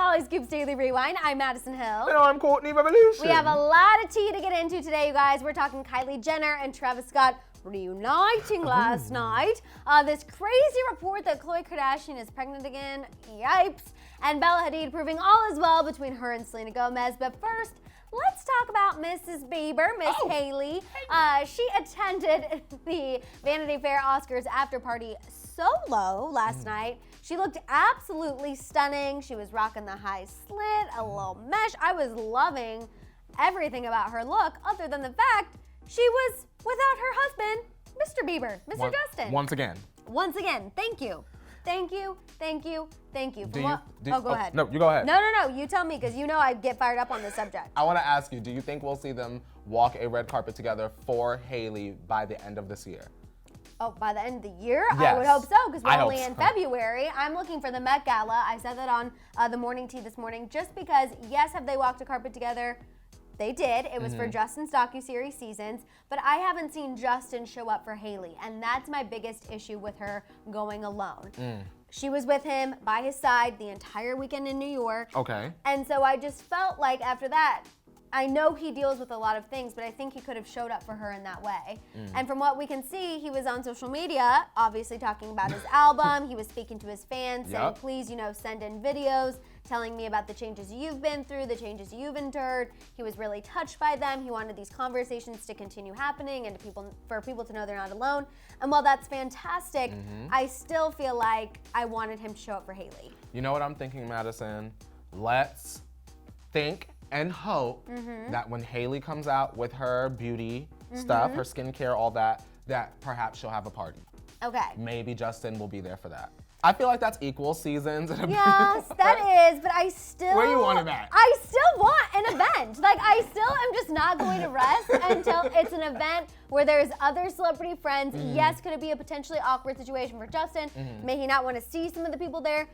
Hollyscoop's Daily Rewind. I'm Madison Hill. And I'm Courtney Revolution. We have a lot of tea to get into today, you guys. We're talking Kylie Jenner and Travis Scott reuniting last night. This crazy report that Khloe Kardashian is pregnant again. Yipes. And Bella Hadid proving all is well between her and Selena Gomez. But first, let's talk about Mrs. Bieber, Miss Hailey. She attended the Vanity Fair Oscars after party solo last night. She looked absolutely stunning. She was rocking the high slit, a little mesh. I was loving everything about her look, other than the fact she was without her husband, Mr. Bieber, Mr. Justin. Once again. Once again, thank you. Thank you, thank you, thank you. Go ahead. No, you go ahead. No, you tell me, because you know I get fired up on this subject. I want to ask you, do you think we'll see them walk a red carpet together for Hailey by the end of this year? Oh, by the end of the year? Yes. I would hope so, because we're only in so. February. I'm looking for the Met Gala. I said that on the morning tea this morning, just because, yes, have they walked a carpet together? They did. It was for Justin's docuseries seasons, but I haven't seen Justin show up for Hailey, and that's my biggest issue with her going alone. She was with him by his side the entire weekend in New York. Okay. And so I just felt like after that, I know he deals with a lot of things, but I think he could have showed up for her in that way. And from what we can see, he was on social media, obviously talking about his album. He was speaking to his fans, saying, please, send in videos, telling me about the changes you've been through, the changes you've endured. He was really touched by them. He wanted these conversations to continue happening and for people to know they're not alone. And while that's fantastic, I still feel like I wanted him to show up for Hailey. You know what I'm thinking, Madison? Let's think and hope that when Hailey comes out with her beauty stuff, her skincare, all that perhaps she'll have a party. Okay. Maybe Justin will be there for that. I feel like that's equal seasons. Yes, that is, but I still... Where you want it at? I still want an event. Like, I still am just not going to rest until it's an event where there's other celebrity friends. Yes, could it be a potentially awkward situation for Justin? May he not want to see some of the people there?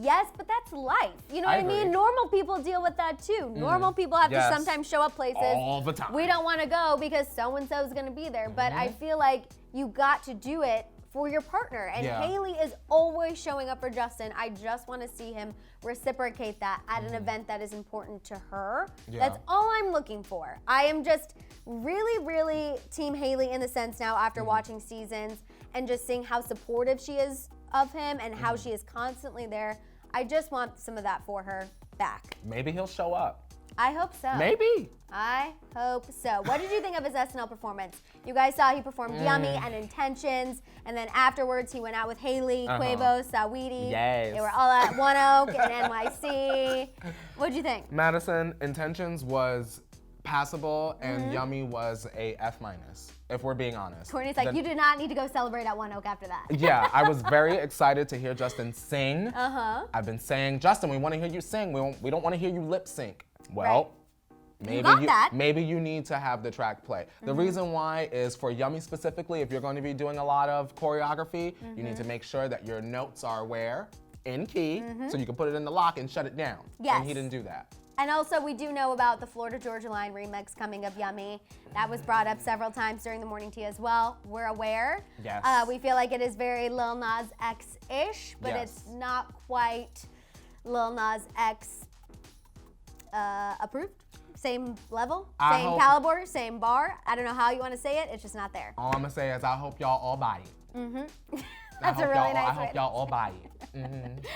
Yes, but that's life. You know what I mean? Normal people deal with that too. Normal people have to sometimes show up places. All the time. We don't want to go because so-and-so is going to be there. But I feel like you got to do it for your partner. And Hailey is always showing up for Justin. I just want to see him reciprocate that at an event that is important to her. That's all I'm looking for. I am just really, really team Hailey in the sense now after watching seasons and just seeing how supportive she is of him and how she is constantly there. I just want some of that for her back. Maybe he'll show up. I hope so. Maybe. I hope so. What did you think of his SNL performance? You guys saw he performed Yummy and Intentions, and then afterwards he went out with Hailey, Quavo, Saweetie. Yes. They were all at One Oak in NYC. What'd you think? Madison, Intentions was passable and Yummy was a F-, if we're being honest. Courtney's like, you did not need to go celebrate at One Oak after that. Yeah, I was very excited to hear Justin sing. I've been saying, Justin, we want to hear you sing. We don't want to hear you lip sync. Well, maybe you need to have the track play. The reason why is for Yummy specifically, if you're going to be doing a lot of choreography, you need to make sure that your notes are where? In key, so you can put it in the lock and shut it down. Yes. And he didn't do that. And also, we do know about the Florida Georgia Line remix coming of Yummy. That was brought up several times during the morning tea as well. We're aware. Yes. We feel like it is very Lil Nas X-ish, but it's not quite Lil Nas X approved. Same level, same caliber, same bar. I don't know how you want to say it. It's just not there. All I'm going to say is I hope y'all all buy it. That's a really nice way. I hope y'all all buy it.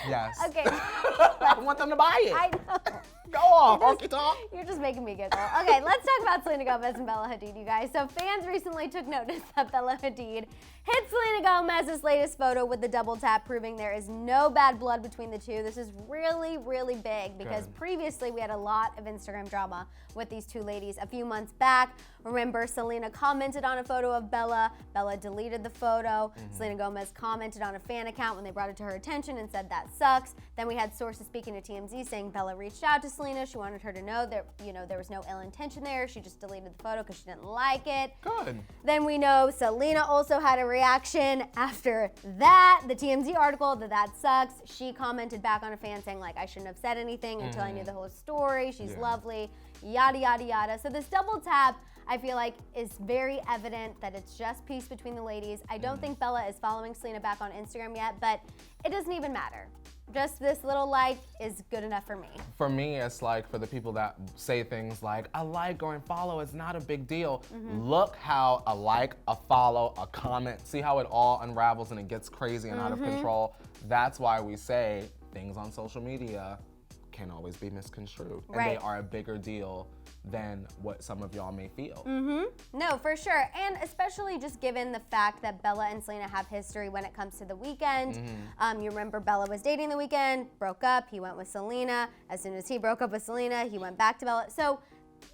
Yes. Okay. I want them to buy it. I know. Go off, honky tonk. You're just making me giggle. Okay, let's talk about Selena Gomez and Bella Hadid, you guys. So fans recently took notice that Bella Hadid hit Selena Gomez's latest photo with the double tap, proving there is no bad blood between the two. This is really, really big because previously we had a lot of Instagram drama with these two ladies a few months back. Remember, Selena commented on a photo of Bella. Bella deleted the photo. Selena Gomez commented on a fan account when they brought it to her attention and said that sucks. Then we had sources speaking to TMZ saying Bella reached out to Selena. She wanted her to know that, there was no ill intention there. She just deleted the photo because she didn't like it. Good. Then we know Selena also had a reaction after that, the TMZ article, that sucks. She commented back on a fan saying, I shouldn't have said anything until I knew the whole story. She's lovely, yada, yada, yada. So this double tap, I feel like, is very evident that it's just peace between the ladies. I don't think Bella is following Selena back on Instagram yet, but it doesn't even matter. just this little like is good enough for me. For me, it's like for the people that say things like, a like or a follow is not a big deal. Look how a like, a follow, a comment, see how it all unravels and it gets crazy and out of control. That's why we say things on social media can always be misconstrued. And they are a bigger deal than what some of y'all may feel. No, for sure. And especially just given the fact that Bella and Selena have history when it comes to The Weeknd. You remember Bella was dating The Weeknd, broke up, he went with Selena. As soon as he broke up with Selena, he went back to Bella. So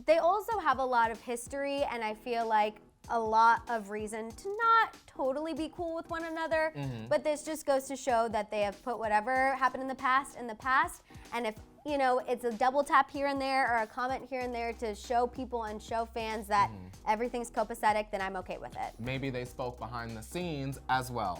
they also have a lot of history, and I feel like a lot of reason to not totally be cool with one another. But this just goes to show that they have put whatever happened in the past, and if you know, it's a double tap here and there or a comment here and there to show people and show fans that everything's copacetic, then I'm okay with it. Maybe they spoke behind the scenes as well.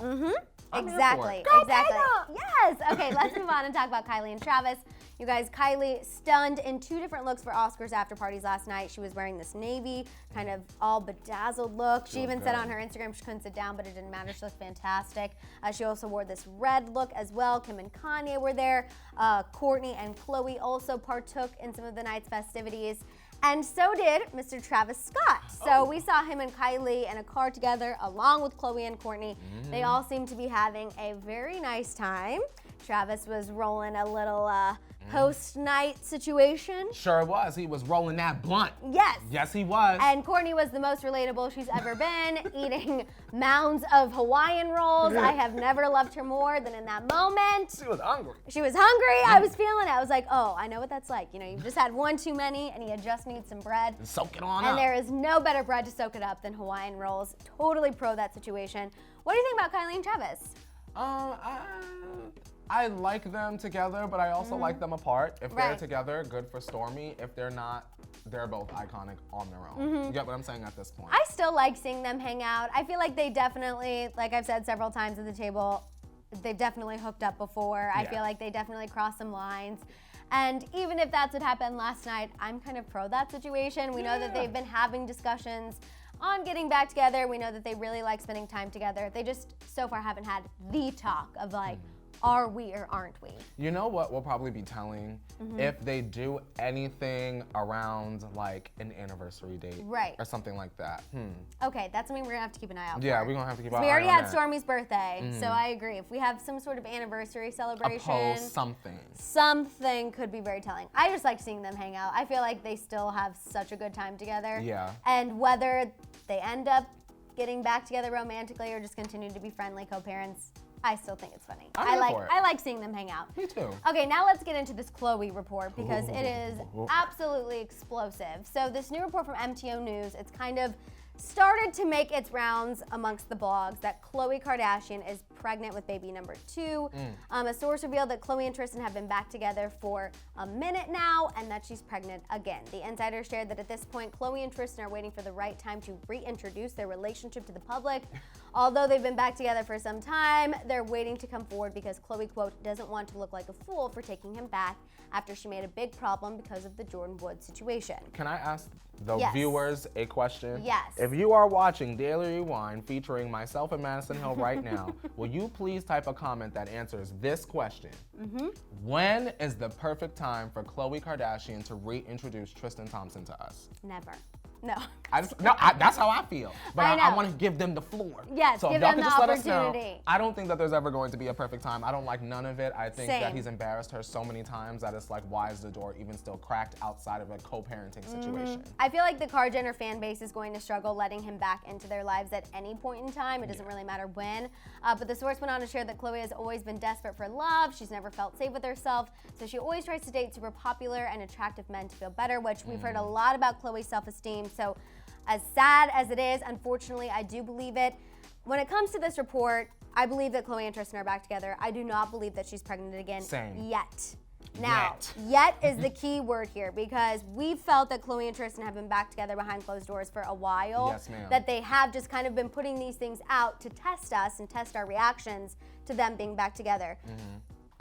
Exactly. Yes. Okay, let's move on and talk about Kylie and Travis. You guys, Kylie stunned in 2 different looks for Oscars after parties last night. She was wearing this navy, kind of all bedazzled look. She even said on her Instagram she couldn't sit down, but it didn't matter. She looked fantastic. She also wore this red look as well. Kim and Kanye were there. Kourtney and Khloe also partook in some of the night's festivities. And so did Mr. Travis Scott. So we saw him and Kylie in a car together along with Khloe and Kourtney. They all seemed to be having a very nice time. Travis was rolling a little post-night situation. Sure was. He was rolling that blunt. Yes. Yes, he was. And Kourtney was the most relatable she's ever been, eating mounds of Hawaiian rolls. I have never loved her more than in that moment. She was hungry. She was hungry. I was feeling it. I was like, oh, I know what that's like. You know, you've just had one too many and you just need some bread. Soak it on up. And there is no better bread to soak it up than Hawaiian rolls. Totally pro that situation. What do you think about Kylie and Travis? I like them together, but I also like them apart. If they're together, good for Stormy. If they're not, they're both iconic on their own. You get what I'm saying at this point? I still like seeing them hang out. I feel like they definitely, like I've said several times at the table, they've definitely hooked up before. I feel like they definitely crossed some lines. And even if that's what happened last night, I'm kind of pro that situation. We know that they've been having discussions on getting back together. We know that they really like spending time together. They just so far haven't had the talk of like, are we or aren't we? You know what will probably be telling? If they do anything around like an anniversary date. Or something like that. Okay, that's something we're gonna have to keep an eye out for. Yeah, we're gonna have to keep an eye on that. We already had Stormy's birthday, so I agree. If we have some sort of anniversary celebration. A post, something. Something could be very telling. I just like seeing them hang out. I feel like they still have such a good time together. Yeah. And whether they end up getting back together romantically or just continue to be friendly co-parents, I still think it's funny. I like seeing them hang out. Me too. Okay, now let's get into this Khloe report because it is absolutely explosive. So this new report from MTO News, it's kind of started to make its rounds amongst the blogs that Khloe Kardashian is pregnant with baby number 2. A source revealed that Khloe and Tristan have been back together for a minute now and that she's pregnant again. The insider shared that at this point, Khloe and Tristan are waiting for the right time to reintroduce their relationship to the public. Although they've been back together for some time, they're waiting to come forward because Khloe, quote, doesn't want to look like a fool for taking him back after she made a big problem because of the Jordan Woods situation. Can I ask the viewers a question? Yes. If you are watching Daily Rewind featuring myself and Madison Hill right now, will you please type a comment that answers this question? When is the perfect time for Khloe Kardashian to reintroduce Tristan Thompson to us? Never. No. That's how I feel. But I want to give them the floor. Yes, so give if y'all them could the just let us opportunity. know. I don't think that there's ever going to be a perfect time. I don't like none of it. I think that Same. he's embarrassed her so many times that it's like, why is the door even still cracked outside of a co-parenting situation? I feel like the Kar Jenner fan base is going to struggle letting him back into their lives at any point in time. It doesn't really matter when. But the source went on to share that Khloe has always been desperate for love. She's never felt safe with herself. So she always tries to date super popular and attractive men to feel better, which we've heard a lot about Khloe's self-esteem. So as sad as it is, unfortunately, I do believe it. When it comes to this report, I believe that Khloe and Tristan are back together. I do not believe that she's pregnant again yet. Now, yet is the key word here because we felt that Khloe and Tristan have been back together behind closed doors for a while. Yes, ma'am. That they have just kind of been putting these things out to test us and test our reactions to them being back together.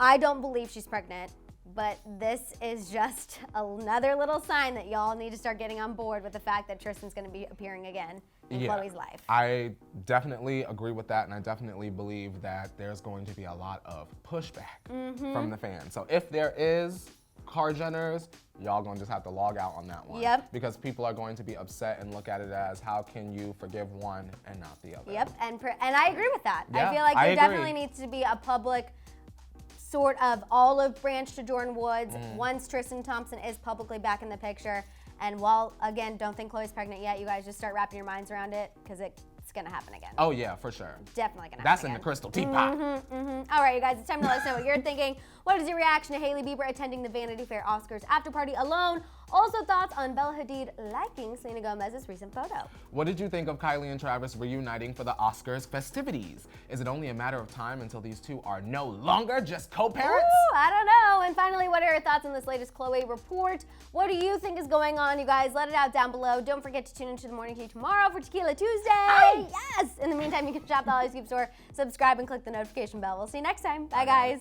I don't believe she's pregnant. But this is just another little sign that y'all need to start getting on board with the fact that Tristan's going to be appearing again in Khloe's life. I definitely agree with that, and I definitely believe that there's going to be a lot of pushback from the fans. So if there is Kar Jenners, y'all gonna just have to log out on that one. Yep. Because people are going to be upset and look at it as, how can you forgive one and not the other? Yep, and I agree with that. Yeah, I feel like I there agree. definitely needs to be a public sort of olive branch to Jordan Woods once Tristan Thompson is publicly back in the picture. And while, again, don't think Khloe's pregnant yet, you guys just start wrapping your minds around it, because it's gonna happen again. Oh yeah, for sure. Definitely gonna happen That's in again. the crystal teapot. All right, you guys, it's time to let us know what you're thinking. What is your reaction to Hailey Bieber attending the Vanity Fair Oscars after party alone? Also, thoughts on Bella Hadid liking Selena Gomez's recent photo. What did you think of Kylie and Travis reuniting for the Oscars festivities? Is it only a matter of time until these two are no longer just co-parents? Ooh, I don't know. And finally, what are your thoughts on this latest Khloe report? What do you think is going on, you guys? Let it out down below. Don't forget to tune into the Morning Tea tomorrow for Tequila Tuesday. Aye. Yes! In the meantime, you can shop the Hollyscoop store, subscribe, and click the notification bell. We'll see you next time. Bye, guys.